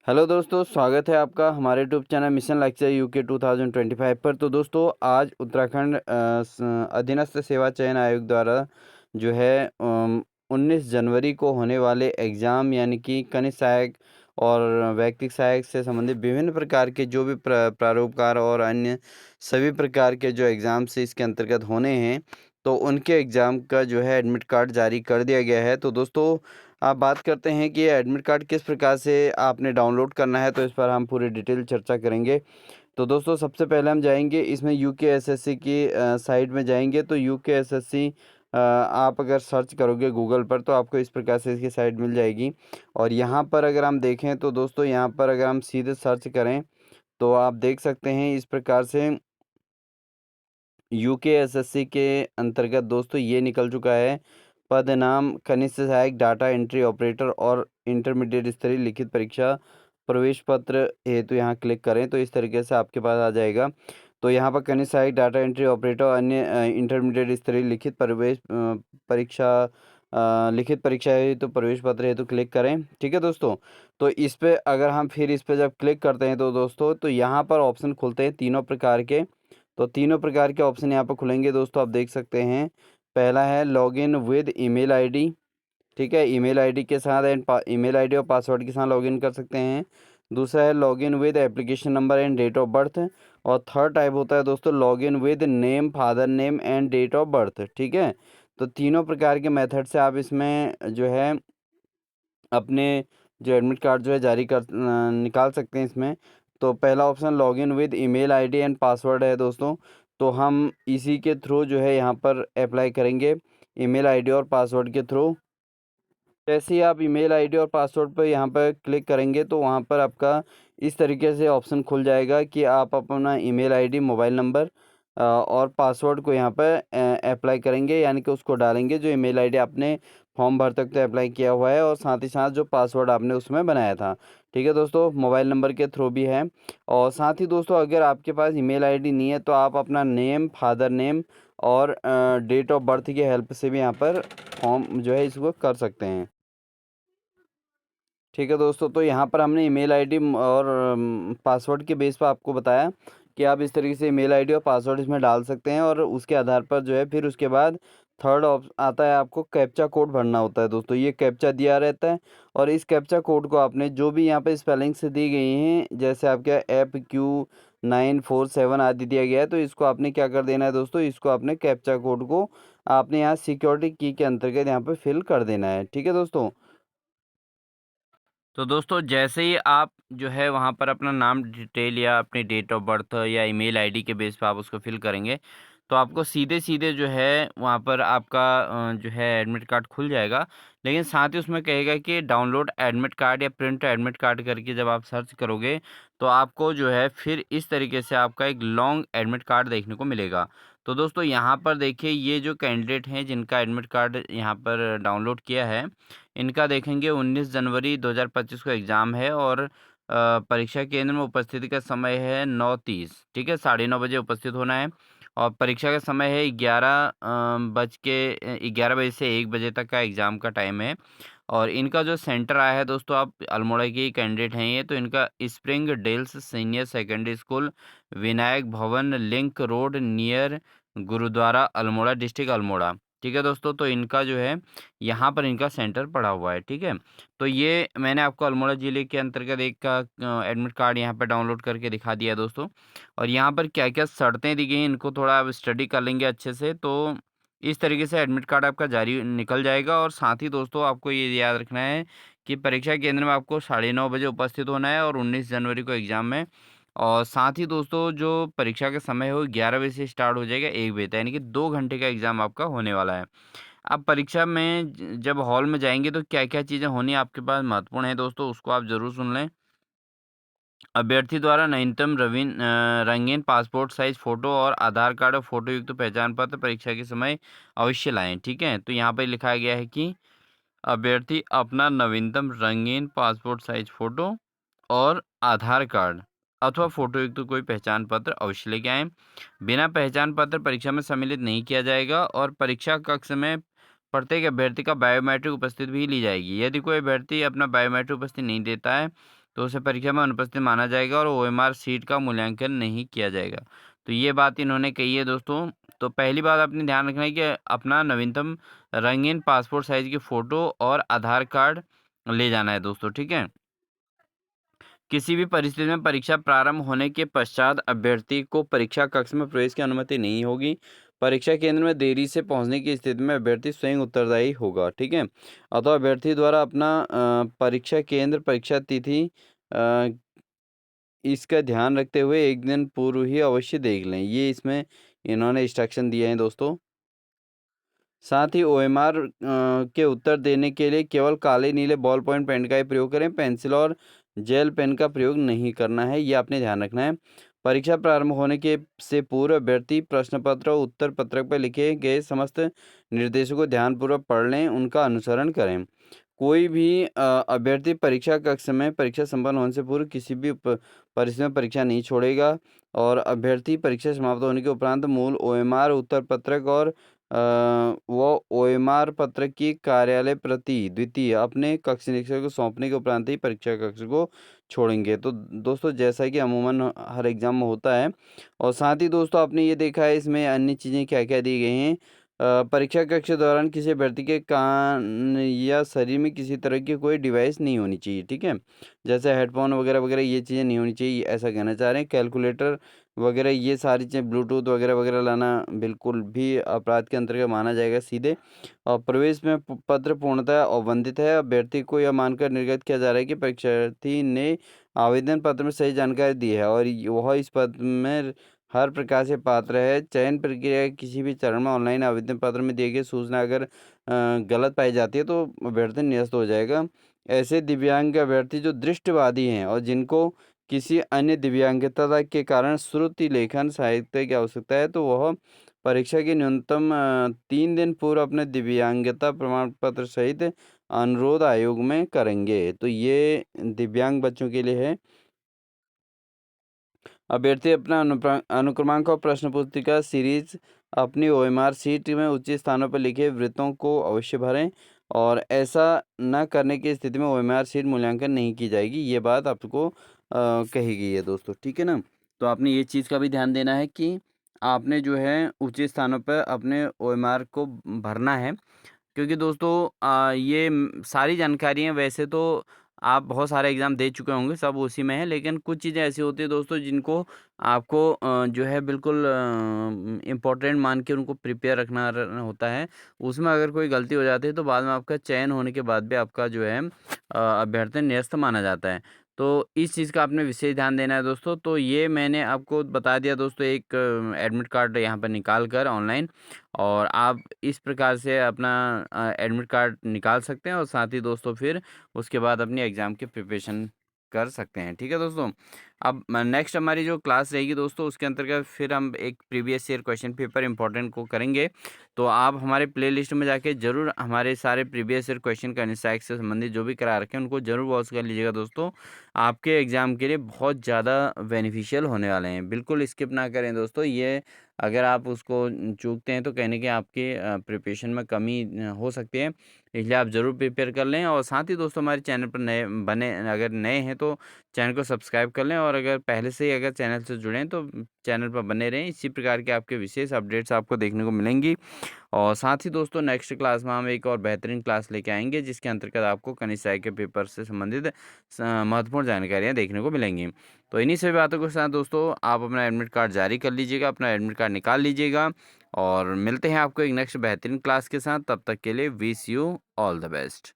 Hello दोस्तों, स्वागत है आपका हमारे YouTube channel mission lecture UK 2025 पर। तो दोस्तों आज उत्तराखंड अधीनस्थ सेवा चयन आयोग द्वारा जो है 19 जनवरी को होने वाले एग्ज़ाम यानी कि कनिष्ठ सहायक और वैयक्तिक सहायक से संबंधित विभिन्न प्रकार के जो भी प्रारूपकार और अन्य सभी प्रकार के जो एग्ज़ाम्स इसके अंतर्गत होने हैं, तो उनके एग्ज़ाम का जो है एडमिट कार्ड जारी कर दिया गया है। तो दोस्तों आप बात करते हैं कि ये एडमिट कार्ड किस प्रकार से आपने डाउनलोड करना है, तो इस पर हम पूरी डिटेल चर्चा करेंगे। तो दोस्तों सबसे पहले हम जाएंगे इसमें यूकेएसएससी की साइट में जाएंगे। तो यूकेएसएससी आप अगर सर्च करोगे गूगल पर तो आपको इस प्रकार से इसकी साइट मिल जाएगी। और यहाँ पर अगर हम देखें तो दोस्तों यहाँ पर अगर हम सीधे सर्च करें तो आप देख सकते हैं इस प्रकार से यूकेएसएससी के अंतर्गत दोस्तों ये निकल चुका है। पद नाम कनिष्ठ सहायक डाटा एंट्री ऑपरेटर और इंटरमीडिएट स्तरीय लिखित परीक्षा प्रवेश पत्र हेतु यहाँ क्लिक करें तो इस तरीके से आपके पास आ जाएगा। तो यहाँ पर कनिष्ठ सहायक डाटा एंट्री ऑपरेटर और अन्य इंटरमीडिएट स्तरीय लिखित प्रवेश लिखित परीक्षा हेतु प्रवेश पत्र हेतु क्लिक करें। ठीक है दोस्तों। तो इस पे अगर हम फिर इस पे जब क्लिक करते हैं तो दोस्तों तो यहाँ पर ऑप्शन खुलते हैं तीनों प्रकार के। तो तीनों प्रकार के ऑप्शन यहाँ पर खुलेंगे दोस्तों, आप देख सकते हैं। पहला है लॉगिन विद ईमेल आईडी। ठीक है, ईमेल आईडी के साथ एंड ईमेल आईडी और पासवर्ड के साथ लॉगिन कर सकते हैं। दूसरा है login with application number and date of birth. और थर्ड टाइप होता है दोस्तों login with name, father name and date of birth. ठीक है, तो तीनों प्रकार के मेथड से आप इसमें जो है अपने जो एडमिट कार्ड जो है जारी कर निकाल सकते हैं इसमें। तो पहला option login with email ID and password है दोस्तों। तो हम इसी के थ्रू जो है यहाँ पर अप्लाई करेंगे, ईमेल आईडी और पासवर्ड के थ्रू। जैसे ही आप ईमेल आईडी और पासवर्ड पर यहाँ पर क्लिक करेंगे तो वहाँ पर आपका इस तरीके से ऑप्शन खुल जाएगा कि आप अपना ईमेल आईडी, मोबाइल नंबर और पासवर्ड को यहाँ पर अप्लाई करेंगे, यानी कि उसको डालेंगे जो ईमेल आईडी आपने फॉर्म भर तक तो अप्लाई किया हुआ है और साथ ही साथ जो पासवर्ड आपने उसमें बनाया था। ठीक है दोस्तों, मोबाइल नंबर के थ्रू भी है। और साथ ही दोस्तों अगर आपके पास ईमेल आईडी नहीं है तो आप अपना नेम, फादर नेम और डेट ऑफ बर्थ की हेल्प से भी यहाँ पर फॉर्म जो है इसको कर सकते हैं। ठीक है दोस्तों, तो यहाँ पर हमने ईमेल आईडी और पासवर्ड के बेस पर आपको बताया कि आप इस तरीके से ईमेल आईडी और पासवर्ड इसमें डाल सकते हैं। और उसके आधार पर जो है फिर उसके बाद थर्ड आता है, आपको कैप्चा कोड भरना होता है दोस्तों। ये कैप्चा दिया रहता है और इस कैप्चा कोड को आपने जो भी यहाँ पे स्पेलिंग से दी गई हैं, जैसे आपके FQ947 आदि दिया गया है, तो इसको आपने क्या कर देना है दोस्तों, इसको आपने कैप्चा कोड को आपने यहाँ सिक्योरिटी की के अंतर्गत यहाँ पे फिल कर देना है। ठीक है दोस्तों। तो दोस्तों जैसे ही आप जो है वहाँ पर अपना नाम डिटेल या अपनी डेट ऑफ बर्थ या ईमेल आईडी के बेस पे आप उसको फिल करेंगे तो आपको सीधे सीधे जो है वहाँ पर आपका जो है एडमिट कार्ड खुल जाएगा। लेकिन साथ ही उसमें कहेगा कि डाउनलोड एडमिट कार्ड या प्रिंट एडमिट कार्ड करके जब आप सर्च करोगे तो आपको जो है फिर इस तरीके से आपका एक लॉन्ग एडमिट कार्ड देखने को मिलेगा। तो दोस्तों यहाँ पर देखिए ये जो कैंडिडेट हैं जिनका एडमिट कार्ड यहाँ पर डाउनलोड किया है, इनका देखेंगे 19 जनवरी 2025 को एग्ज़ाम है और परीक्षा केंद्र में उपस्थिति का समय है 9:30। ठीक है, 9:30 बजे उपस्थित होना है। और परीक्षा का समय है 11 बजे से 1 बजे तक का एग्ज़ाम का टाइम है। और इनका जो सेंटर आया है दोस्तों, आप अल्मोड़ा के कैंडिडेट हैं ये, तो इनका Spring Dales senior secondary school, Vinayak Bhawan, link road near gurudwara Almora, district Almora. ठीक है दोस्तों, तो इनका जो है यहाँ पर इनका सेंटर पड़ा हुआ है। ठीक है, तो ये मैंने आपको अल्मोड़ा ज़िले के अंतर्गत एक का एडमिट कार्ड यहाँ पर डाउनलोड करके दिखा दिया है दोस्तों। और यहाँ पर क्या-क्या शर्तें दी गई हैं इनको थोड़ा आप स्टडी कर लेंगे अच्छे से, तो इस तरीके से एडमिट कार्ड आपका जारी निकल जाएगा। और साथ ही दोस्तों आपको ये याद रखना है कि परीक्षा केंद्र में आपको 9:30 बजे उपस्थित होना है और 19 जनवरी को एग्ज़ाम है। और साथ ही दोस्तों जो परीक्षा का समय है वो 11 बजे से स्टार्ट हो जाएगा 1 बजे तक, यानी कि 2 घंटे का एग्ज़ाम आपका होने वाला है। आप परीक्षा में जब हॉल में जाएँगे तो क्या-क्या चीज़ें होनी आपके पास महत्वपूर्ण है दोस्तों, उसको आप ज़रूर सुन लें। अभ्यर्थी द्वारा न्यूनतम रंगीन पासपोर्ट साइज फ़ोटो और आधार कार्ड और फ़ोटो युक्त पहचान पत्र परीक्षा के समय अवश्य लाएँ। ठीक है, तो यहाँ पे लिखा गया है कि अभ्यर्थी अपना नवीनतम रंगीन पासपोर्ट साइज फ़ोटो और आधार कार्ड अथवा फ़ोटो युक्त कोई पहचान पत्र अवश्य लेके आएँ। बिना पहचान पत्र परीक्षा में सम्मिलित नहीं किया जाएगा और परीक्षा कक्ष में प्रत्येक अभ्यर्थी का बायोमेट्रिक उपस्थिति भी ली जाएगी। यदि कोई अभ्यर्थी अपना बायोमेट्रिक उपस्थिति नहीं देता है तो उसे परीक्षा में अनुपस्थित माना जाएगा और ओएमआर सीट का मूल्यांकन नहीं किया जाएगा। तो ये बात इन्होंने कही है दोस्तों। तो पहली बात आपने ध्यान रखना है कि अपना नवीनतम रंगीन पासपोर्ट साइज़ की फ़ोटो और आधार कार्ड ले जाना है दोस्तों, ठीक है? किसी भी परिस्थिति में परीक्षा प्रारंभ होने के पश्चात अभ्यर्थी को परीक्षा कक्ष में प्रवेश की अनुमति नहीं होगी। परीक्षा केंद्र में देरी से पहुंचने की स्थिति में अभ्यर्थी स्वयं उत्तरदायी होगा, ठीक है? अतः अभ्यर्थी द्वारा अपना परीक्षा केंद्र, परीक्षा तिथि अ, इसका ध्यान रखते हुए एक दिन पूर्व ही अवश्य देख लें। ये इसमें इन्होंने इंस्ट्रक्शन दिए हैं दोस्तों। साथ ही ओएमआर के उत्तर देने के लिए केवल काले नीले बॉल पॉइंट पेन का ही प्रयोग करें। पेंसिल और जेल पेन का प्रयोग नहीं करना है, ये आपने ध्यान रखना है। परीक्षा प्रारंभ होने के से पूर्व अभ्यर्थी प्रश्न पत्र और उत्तर पत्रक पर लिखे गए समस्त निर्देशों को ध्यानपूर्वक पढ़ लें, उनका अनुसरण करें। कोई भी अभ्यर्थी परीक्षा कक्ष में परीक्षा संपन्न होने से पूर्व किसी भी परिस्थिति में परीक्षा नहीं छोड़ेगा और अभ्यर्थी परीक्षा समाप्त होने के उपरांत मूल ओएमआर उत्तर पत्रक और वो ओएमआर पत्र की कार्यालय प्रति द्वितीय अपने कक्ष निरीक्षक को सौंपने के उपरांत ही परीक्षा कक्ष को छोड़ेंगे। तो दोस्तों जैसा कि अमूमन हर एग्जाम में होता है और साथ ही दोस्तों आपने ये देखा है इसमें अन्य चीज़ें क्या-क्या दी गई हैं। परीक्षा कक्ष के दौरान किसी अभ्यर्थी के कान या शरीर में किसी तरह की कोई डिवाइस नहीं होनी चाहिए, ठीक है? जैसे हेडफ़ोन वगैरह-वगैरह ये चीज़ें नहीं होनी चाहिए, ऐसा कहना चाह रहे हैं। कैलकुलेटर वगैरह ये सारी चीज़ें ब्लूटूथ वगैरह-वगैरह लाना बिल्कुल भी अपराध के अंतर्गत माना जाएगा सीधे। और प्रवेश में पत्र पूर्णतः अवंदित है। अभ्यर्थी को यह मानकर निर्गत किया जा रहा है कि परीक्षार्थी ने आवेदन पत्र में सही जानकारी दी है और वह इस पद में हर प्रकार से पात्र है। चयन प्रक्रिया के किसी भी चरण में ऑनलाइन आवेदन पत्र में दिए गए सूचना अगर गलत पाई जाती है तो अभ्यर्थी निरस्त हो जाएगा। ऐसे दिव्यांग अभ्यर्थी जो दृष्टिवादी हैं और जिनको किसी अन्य दिव्यांगता के कारण श्रुति लेखन साहित्य की आवश्यकता है तो वह परीक्षा के न्यूनतम 3 दिन पूर्व अपने दिव्यांगता प्रमाण पत्र सहित अनुरोध आयोग में करेंगे। तो ये दिव्यांग बच्चों के लिए है। अभ्यर्थी अपना अनुक्रमांक और प्रश्न पुस्तिका सीरीज अपनी ओएमआर शीट में उचित स्थानों पर लिखे वृत्तों को अवश्य भरें और ऐसा न करने की स्थिति में ओएमआर शीट मूल्यांकन नहीं की जाएगी। ये बात आपको कही गई है दोस्तों, ठीक है ना? तो आपने ये चीज़ का भी ध्यान देना है कि आपने जो है उचित स्थानों पर अपने ओएमआर को भरना है। क्योंकि दोस्तों ये सारी जानकारियाँ वैसे तो आप बहुत सारे एग्ज़ाम दे चुके होंगे, सब उसी में है, लेकिन कुछ चीज़ें ऐसी होती हैं दोस्तों जिनको आपको जो है बिल्कुल इम्पोर्टेंट मान के उनको प्रिपेयर रखना होता है। उसमें अगर कोई गलती हो जाती है तो बाद में आपका चयन होने के बाद भी आपका जो है अभ्यर्थी निरस्त माना जाता है। तो इस चीज़ का आपने विशेष ध्यान देना है दोस्तों। तो ये मैंने आपको बता दिया दोस्तों एक एडमिट कार्ड यहाँ पर निकाल कर ऑनलाइन और आप इस प्रकार से अपना एडमिट कार्ड निकाल सकते हैं और साथ ही दोस्तों फिर उसके बाद अपनी एग्ज़ाम की प्रिपरेशन कर सकते हैं, ठीक है दोस्तों। अब नेक्स्ट हमारी जो क्लास रहेगी दोस्तों उसके अंतर्गत फिर हम एक previous year question paper important को करेंगे। तो आप हमारे प्लेलिस्ट में जाके ज़रूर हमारे सारे previous year question current facts से संबंधित जो भी करा रखे हैं उनको ज़रूर वॉच कर लीजिएगा दोस्तों। आपके एग्ज़ाम के लिए बहुत ज़्यादा बेनिफिशियल होने वाले हैं, बिल्कुल स्किप ना करें दोस्तों। ये अगर आप उसको चूकते हैं तो कहने के आपके प्रिपरेशन में कमी हो सकती है, इसलिए आप ज़रूर प्रिपेयर कर लें। और साथ ही दोस्तों हमारे चैनल पर नए बने अगर नए हैं तो चैनल को सब्सक्राइब कर लें और अगर पहले से ही अगर चैनल से जुड़े हैं तो चैनल पर बने रहें। इसी प्रकार के आपके विशेष अपडेट्स आपको देखने को मिलेंगी। और साथ ही दोस्तों नेक्स्ट क्लास में हम एक और बेहतरीन क्लास लेके आएंगे जिसके अंतर्गत आपको कनिष्ठ के पेपर से संबंधित महत्वपूर्ण जानकारियाँ देखने को मिलेंगी। तो इन्हीं सभी बातों के साथ दोस्तों आप अपना एडमिट कार्ड जारी कर लीजिएगा, अपना एडमिट कार्ड निकाल लीजिएगा और मिलते हैं आपको एक नेक्स्ट बेहतरीन क्लास के साथ। तब तक के लिए wish you all the best.